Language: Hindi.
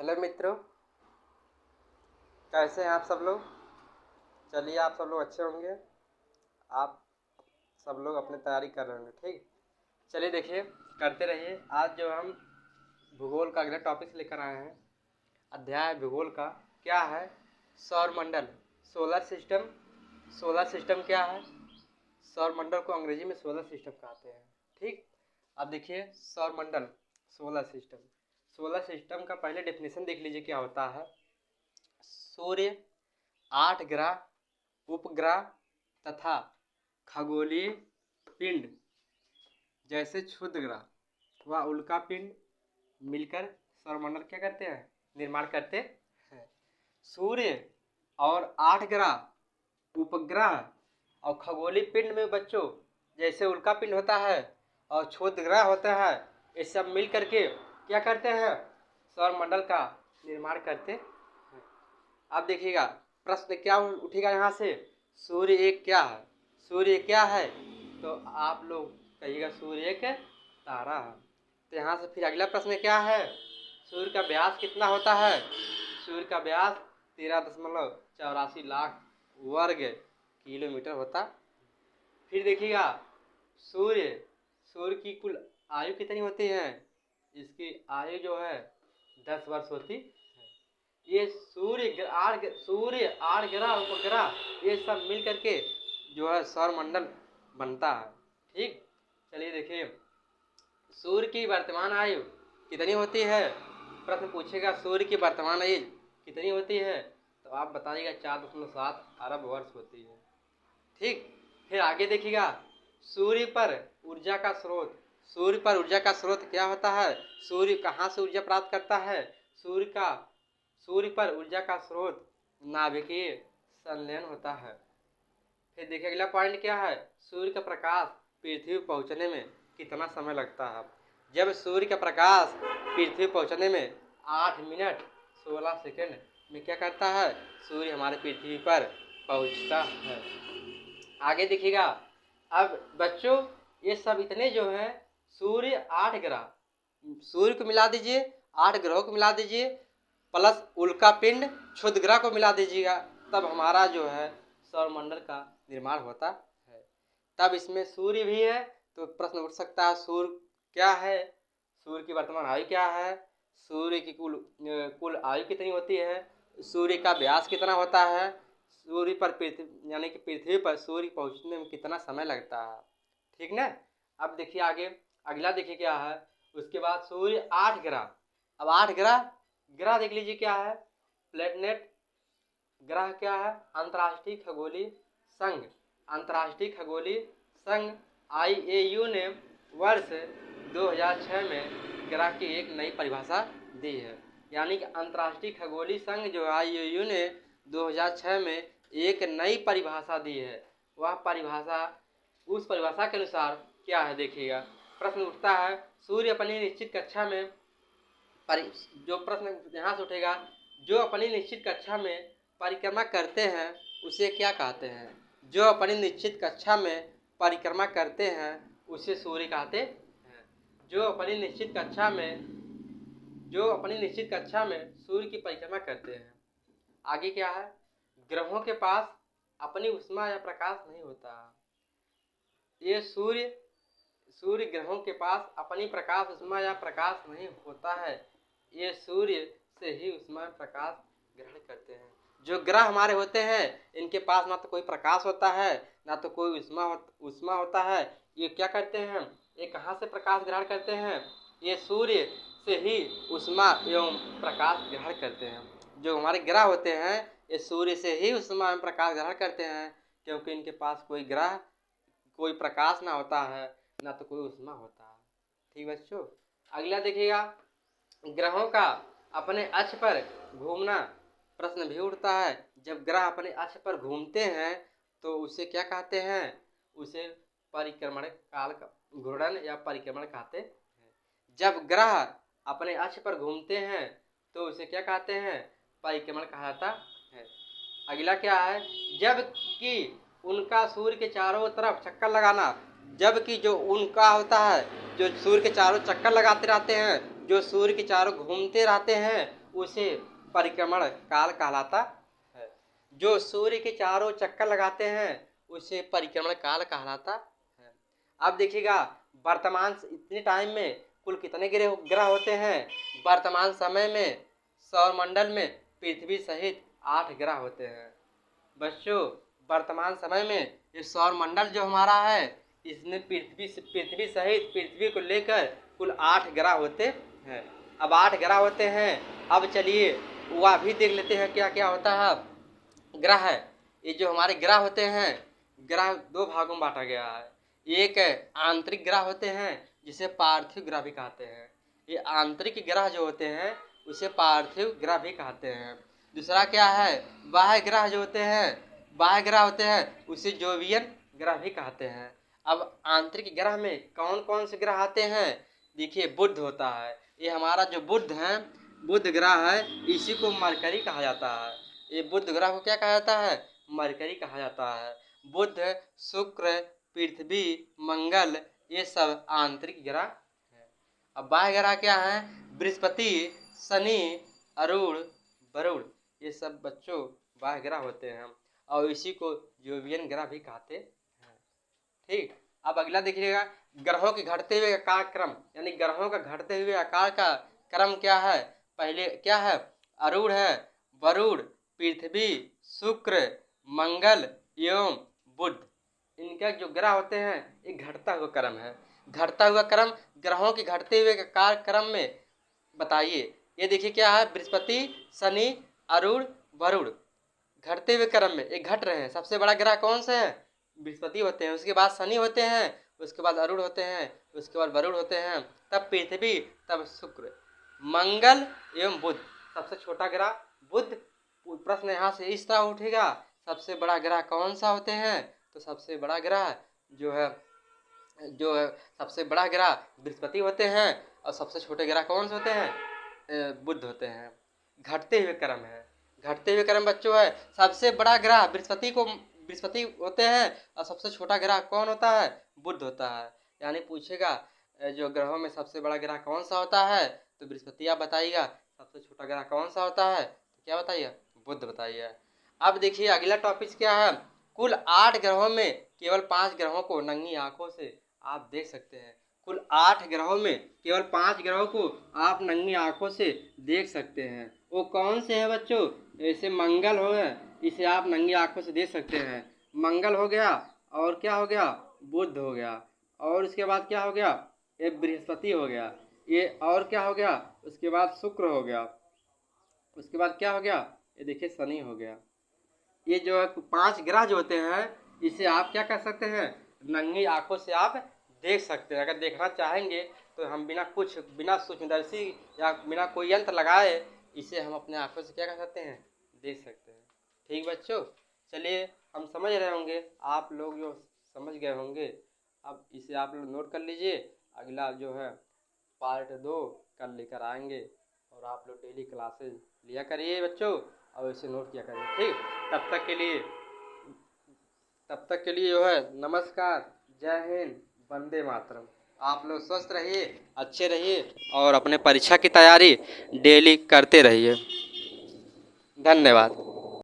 हेलो मित्रों, कैसे हैं आप सब लोग। चलिए, आप सब लोग अच्छे होंगे। आप सब लोग अपनी तैयारी कर रहे होंगे। ठीक, चलिए देखिए, करते रहिए। आज जो हम भूगोल का अगला टॉपिक लेकर आए हैं, अध्याय भूगोल का। क्या है? सौरमंडल, सोलर सिस्टम। सोलर सिस्टम क्या है? सौरमंडल को अंग्रेजी में सोलर सिस्टम कहते हैं। ठीक, अब देखिए सौरमंडल, सोलर सिस्टम। सोलर सिस्टम का पहले डेफिनेशन देख लीजिए क्या होता है। सूर्य, 8 ग्रह, उपग्रह तथा खगोलीय पिंड जैसे क्षुद्र ग्रह व उल्का पिंड मिलकर सौरमंडल क्या करते हैं? निर्माण करते हैं। सूर्य और 8 ग्रह, उपग्रह और खगोलीय पिंड में बच्चों जैसे उल्का पिंड होता है और क्षुद्र ग्रह होता है, ये सब मिल करके क्या करते हैं? सौरमंडल का निर्माण करते हैं। अब देखिएगा प्रश्न क्या उठेगा यहाँ से, सूर्य एक क्या है? सूर्य क्या है? तो आप लोग कहिएगा सूर्य एक तारा है। तो यहाँ से फिर अगला प्रश्न क्या है, सूर्य का व्यास कितना होता है? सूर्य का व्यास 13.84 लाख वर्ग किलोमीटर होता। फिर देखिएगा सूर्य सूर्य की कुल आयु कितनी होती है? इसकी आयु जो है 10 वर्ष होती है। ये सूर्य आठ ग्रह उपग्रह ये सब मिल करके जो है सौरमंडल बनता है। ठीक, चलिए देखिए सूर्य की वर्तमान आयु कितनी होती है? प्रश्न पूछेगा सूर्य की वर्तमान आयु कितनी होती है, तो आप बताइएगा 4.7 अरब वर्ष होती है। ठीक, फिर आगे देखिएगा सूर्य पर ऊर्जा का स्रोत। सूर्य पर ऊर्जा का स्रोत क्या होता है? सूर्य कहाँ से ऊर्जा प्राप्त करता है? सूर्य पर ऊर्जा का स्रोत नाभिकीय संलयन होता है। फिर देखिए अगला पॉइंट क्या है, सूर्य का प्रकाश पृथ्वी पहुंचने में कितना समय लगता है? जब सूर्य का प्रकाश पृथ्वी पहुंचने में 8 मिनट 16 सेकंड में क्या करता है? सूर्य हमारे पृथ्वी पर पहुंचता है। आगे देखिएगा, अब बच्चों ये सब इतने जो है सूर्य 8 ग्रह, सूर्य को मिला दीजिए, 8 ग्रहों को मिला दीजिए प्लस उल्का पिंड क्षुद्र ग्रह को मिला दीजिएगा, तब हमारा जो है सौरमंडल का निर्माण होता है। तब इसमें सूर्य भी है, तो प्रश्न उठ सकता है सूर्य क्या है? सूर्य की वर्तमान आयु क्या है? सूर्य की कुल आयु कितनी होती है? सूर्य का व्यास कितना होता है? सूर्य पर पृथ्वी यानी कि पृथ्वी पर सूर्य पहुंचने में कितना समय लगता है? ठीक ना। अब देखिए आगे अगला देखिए क्या है, उसके बाद सूर्य 8 ग्रह। अब 8 ग्रह देख लीजिए क्या है, प्लेनेट ग्रह क्या है? अंतर्राष्ट्रीय खगोलीय संघ। अंतर्राष्ट्रीय खगोलीय संघ IAU ने वर्ष 2006 में ग्रह की एक नई परिभाषा दी है। यानी कि अंतर्राष्ट्रीय खगोलीय संघ जो IAU ने 2006 में एक नई परिभाषा दी है। वह परिभाषा, उस परिभाषा के अनुसार क्या है देखिएगा, प्रश्न उठता है सूर्य अपनी निश्चित कक्षा में जो प्रश्न यहाँ से उठेगा, जो अपनी निश्चित कक्षा में परिक्रमा करते हैं उसे क्या कहते हैं? जो अपनी निश्चित कक्षा में परिक्रमा करते हैं उसे सूर्य कहते हैं। जो अपनी निश्चित कक्षा में सूर्य की परिक्रमा करते हैं। आगे क्या है, ग्रहों के पास अपनी उष्मा या प्रकाश नहीं होता। ये सूर्य ग्रहों के पास अपनी प्रकाश उष्मा या प्रकाश नहीं होता है। ये सूर्य से ही उष्मा प्रकाश ग्रहण करते हैं। जो ग्रह हमारे होते हैं इनके पास ना तो कोई प्रकाश होता है ना तो कोई उष्मा होता है। ये क्या करते हैं? ये कहाँ से प्रकाश ग्रहण करते हैं? ये सूर्य से ही उष्मा एवं प्रकाश ग्रहण करते हैं। जो हमारे ग्रह होते हैं ये सूर्य से ही उष्मा एवं प्रकाश ग्रहण करते हैं, क्योंकि इनके पास कोई प्रकाश ना होता है ना तो कोई उष्मा होता है। ठीक बच्चों, अगला देखिएगा, ग्रहों का अपने अक्ष पर घूमना। प्रश्न भी उठता है, जब ग्रह अपने अक्ष पर घूमते हैं तो उसे क्या कहते हैं? उसे परिक्रमण काल का घूर्णन या परिक्रमण कहते हैं। जब ग्रह अपने अक्ष पर घूमते हैं तो उसे क्या कहते हैं? परिक्रमण कहा जाता है। अगला क्या है, जबकि उनका सूर्य के चारों तरफ चक्कर लगाना। जबकि जो उनका होता है, जो सूर्य के चारों चक्कर लगाते रहते हैं, जो सूर्य के चारों घूमते रहते हैं, उसे परिक्रमण काल कहलाता है। जो सूर्य के चारों चक्कर लगाते हैं उसे परिक्रमण काल कहलाता है। अब देखिएगा वर्तमान इतने टाइम में कुल कितने ग्रह होते हैं। वर्तमान समय में सौरमंडल में पृथ्वी सहित 8 ग्रह होते हैं। बच्चों वर्तमान समय में ये सौरमंडल जो हमारा है इसमें पृथ्वी सहित पृथ्वी को लेकर कुल 8 ग्रह होते हैं। अब 8 ग्रह होते हैं। अब चलिए वह भी देख लेते हैं क्या क्या होता है ग्रह है। ये जो हमारे ग्रह होते हैं, ग्रह 2 भागों में बांटा गया है। एक आंतरिक ग्रह होते हैं जिसे पार्थिव ग्रह भी कहते हैं। ये आंतरिक ग्रह जो होते हैं उसे पार्थिव ग्रह भी कहते हैं। दूसरा क्या है, बाह्य ग्रह जो होते हैं, बाह्य ग्रह होते हैं उसे जोवियन ग्रह भी कहते हैं। अब आंतरिक ग्रह में कौन कौन से ग्रह आते हैं, देखिए बुध होता है। ये हमारा जो बुध है, बुध ग्रह है, इसी को मरकरी कहा जाता है। ये बुध ग्रह को क्या कहा जाता है, मरकरी कहा जाता है। बुध, शुक्र, पृथ्वी, मंगल ये सब आंतरिक ग्रह है। अब बाह्य ग्रह क्या है, बृहस्पति, शनि, अरुण, वरुण ये सब बच्चों बाह्य ग्रह होते हैं और इसी को जोवियन ग्रह भी कहते हैं। ठीक, अब अगला देखिएगा ग्रहों के घटते हुए आकार क्रम, यानी ग्रहों का घटते हुए आकार का क्रम क्या है। पहले क्या है, अरुण है, वरुण, पृथ्वी, शुक्र, मंगल एवं बुध। इनके जो ग्रह होते हैं एक घटता हुआ क्रम है। घटता हुआ क्रम ग्रहों के घटते हुए आकार क्रम में बताइए। ये देखिए क्या है, बृहस्पति, शनि, अरुण, वरुण घटते हुए क्रम में एक घट रहे हैं। सबसे बड़ा ग्रह कौन सा है, बृहस्पति होते हैं, उसके बाद शनि होते हैं, उसके बाद अरुण होते हैं, उसके बाद वरुण होते हैं, तब पृथ्वी, तब शुक्र, मंगल एवं बुध। सबसे छोटा ग्रह बुध। प्रश्न यहाँ से इस तरह उठेगा, सबसे बड़ा ग्रह कौन सा होते हैं, तो सबसे बड़ा ग्रह जो है सबसे बड़ा ग्रह बृहस्पति होते हैं और सबसे छोटे ग्रह कौन से होते हैं, बुध होते हैं। घटते हुए क्रम है, घटते हुए क्रम बच्चों है। सबसे बड़ा ग्रह बृहस्पति होते हैं और सबसे छोटा ग्रह कौन होता है, बुध होता है। यानी पूछेगा जो ग्रहों में सबसे बड़ा ग्रह कौन सा होता है, तो बृहस्पति आप बताइएगा। सबसे छोटा ग्रह कौन सा होता है, तो क्या बताइए, बुध बताइए। अब देखिए अगला टॉपिक क्या है, कुल 8 ग्रहों में केवल 5 ग्रहों को नंगी आंखों से आप देख सकते हैं। कुल 8 ग्रहों में केवल 5 ग्रहों को आप नंगी आंखों से देख सकते हैं। वो कौन से हैं बच्चों, जैसे मंगल हो गया, इसे आप नंगी आंखों से देख सकते हैं। मंगल हो गया, और क्या हो गया, बुध हो गया, और उसके बाद क्या हो गया, ये बृहस्पति हो गया, ये और क्या हो गया, उसके बाद शुक्र हो गया, उसके बाद क्या हो गया, ये देखिए शनि हो गया। ये जो है 5 ग्रह जो होते हैं इसे आप क्या कर सकते हैं, नंगी आंखों से आप देख सकते हैं। अगर देखना चाहेंगे तो हम बिना सूक्ष्मदर्शी या बिना कोई यंत्र लगाए इसे हम अपने आंखों से क्या कर सकते हैं, देख सकते हैं। ठीक बच्चों, चलिए हम समझ रहे होंगे, आप लोग जो समझ गए होंगे, अब इसे आप लोग नोट कर लीजिए। अगला जो है पार्ट 2 कल लेकर आएंगे और आप लोग डेली क्लासेज लिया करिए बच्चों और इसे नोट किया करिए। ठीक, तब तक के लिए जो है नमस्कार, जय हिंद, वंदे मातरम। आप लोग स्वस्थ रहिए, अच्छे रहिए और अपने परीक्षा की तैयारी डेली करते रहिए। धन्यवाद।